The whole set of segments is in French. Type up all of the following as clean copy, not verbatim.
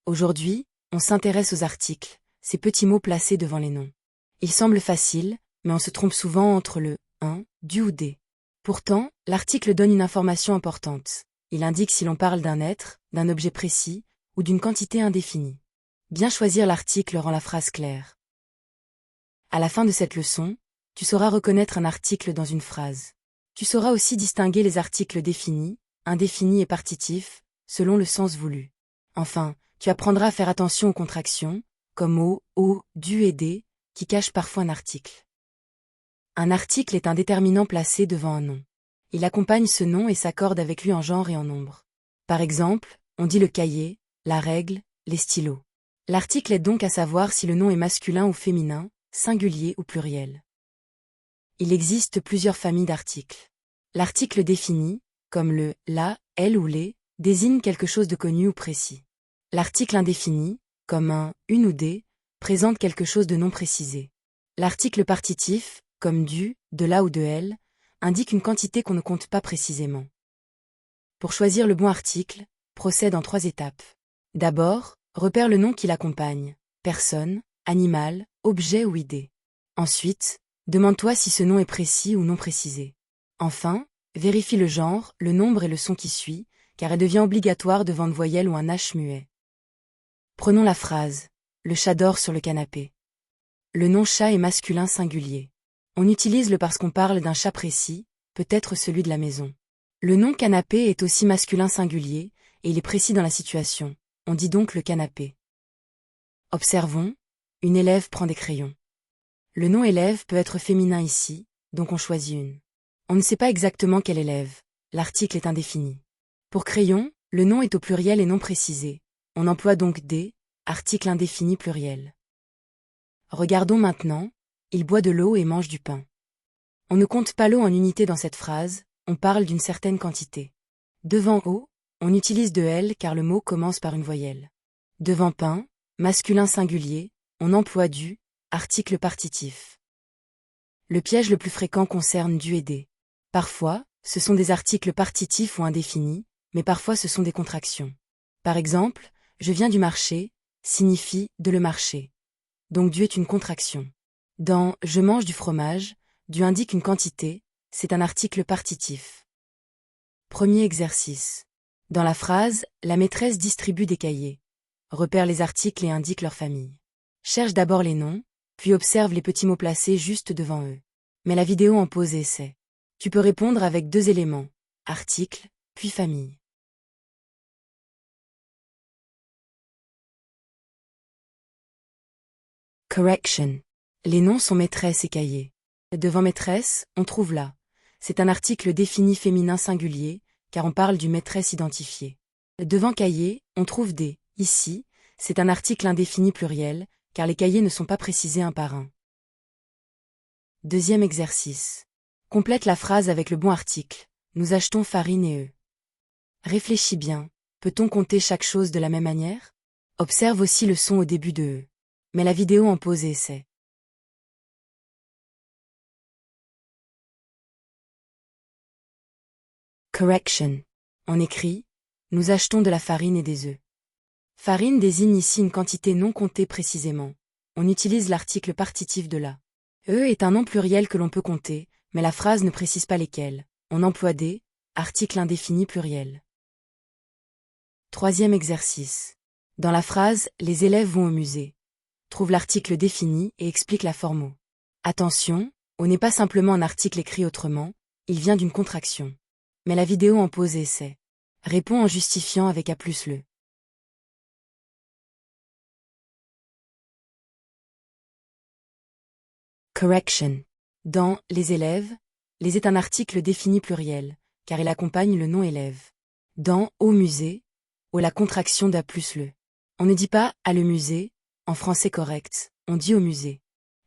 Aujourd'hui, on s'intéresse aux articles, ces petits mots placés devant les noms. Ils semblent faciles, mais on se trompe souvent entre le « un », « du » ou « des ». Pourtant, l'article donne une information importante. Il indique si l'on parle d'un être, d'un objet précis, ou d'une quantité indéfinie. Bien choisir l'article rend la phrase claire. À la fin de cette leçon, tu sauras reconnaître un article dans une phrase. Tu sauras aussi distinguer les articles définis, indéfinis et partitifs, selon le sens voulu. Enfin, tu apprendras à faire attention aux contractions, comme au, du et des, qui cachent parfois un article. Un article est un déterminant placé devant un nom. Il accompagne ce nom et s'accorde avec lui en genre et en nombre. Par exemple, on dit le cahier, la règle, les stylos. L'article aide donc à savoir si le nom est masculin ou féminin, singulier ou pluriel. Il existe plusieurs familles d'articles. L'article défini, comme le, la, elle ou les, désigne quelque chose de connu ou précis. L'article indéfini, comme un, une ou des, présente quelque chose de non précisé. L'article partitif, comme du, de la ou de elle, indique une quantité qu'on ne compte pas précisément. Pour choisir le bon article, procède en 3 étapes. D'abord, repère le nom qui l'accompagne, personne, animal, objet ou idée. Ensuite, demande-toi si ce nom est précis ou non précisé. Enfin, vérifie le genre, le nombre et le son qui suit, car elle devient obligatoire devant une voyelle ou un H muet. Prenons la phrase « Le chat dort sur le canapé ». Le nom chat est masculin singulier. On utilise le parce qu'on parle d'un chat précis, peut-être celui de la maison. Le nom canapé est aussi masculin singulier, et il est précis dans la situation. On dit donc le canapé. Observons, une élève prend des crayons. Le nom élève peut être féminin ici, donc on choisit une. On ne sait pas exactement quel élève, l'article est indéfini. Pour crayon, le nom est au pluriel et non précisé. On emploie donc des, article indéfini pluriel. Regardons maintenant, il boit de l'eau et mange du pain. On ne compte pas l'eau en unités dans cette phrase, on parle d'une certaine quantité. Devant eau, on utilise de elle car le mot commence par une voyelle. Devant pain, masculin singulier, on emploie du, article partitif. Le piège le plus fréquent concerne du et des. Parfois, ce sont des articles partitifs ou indéfinis, mais parfois ce sont des contractions. Par exemple, je viens du marché, signifie de le marcher. Donc du est une contraction. Dans je mange du fromage, du indique une quantité, c'est un article partitif. Premier exercice. Dans la phrase, la maîtresse distribue des cahiers. Repère les articles et indique leur famille. Cherche d'abord les noms, puis observe les petits mots placés juste devant eux. Mets la vidéo en pause et essaie. Tu peux répondre avec 2 éléments, article, puis famille. Correction. Les noms sont maîtresse et cahier. Devant maîtresse, on trouve là. C'est un article défini féminin singulier, car on parle du maîtresse identifié. Devant cahier, on trouve des. Ici, c'est un article indéfini pluriel, car les cahiers ne sont pas précisés un par un. Deuxième exercice. Complète la phrase avec le bon article. Nous achetons farine et œufs. Réfléchis bien. Peut-on compter chaque chose de la même manière? Observe aussi le son au début de eux. Mets la vidéo en pause et essaie. Correction. On écrit « Nous achetons de la farine et des œufs ». Farine désigne ici une quantité non comptée précisément. On utilise l'article partitif de la. Œufs est un nom pluriel que l'on peut compter, mais la phrase ne précise pas lesquels. On emploie des, article indéfini pluriel. Troisième exercice. Dans la phrase « Les élèves vont au musée », trouve l'article défini et explique la forme au. Attention, au n'est pas simplement un article écrit autrement, il vient d'une contraction. Mets la vidéo en pause et essaie. Réponds en justifiant avec A plus le. Correction. Dans « Les élèves », les est un article défini pluriel, car il accompagne le nom élève. Dans « Au musée », au la contraction d'A plus le. On ne dit pas « à le musée », en français correct, on dit au musée.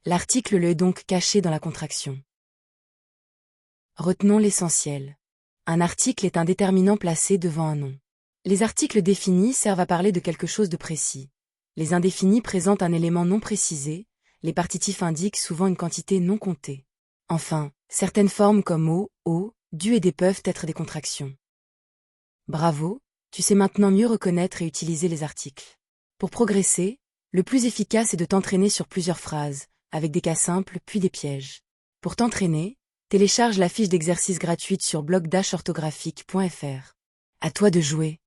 L'article le est donc caché dans la contraction. Retenons l'essentiel. Un article est un déterminant placé devant un nom. Les articles définis servent à parler de quelque chose de précis. Les indéfinis présentent un élément non précisé, les partitifs indiquent souvent une quantité non comptée. Enfin, certaines formes comme au, du et des peuvent être des contractions. Bravo, tu sais maintenant mieux reconnaître et utiliser les articles. Pour progresser, le plus efficace est de t'entraîner sur plusieurs phrases, avec des cas simples puis des pièges. Pour t'entraîner, télécharge la fiche d'exercice gratuite sur blog-orthographique.fr. À toi de jouer.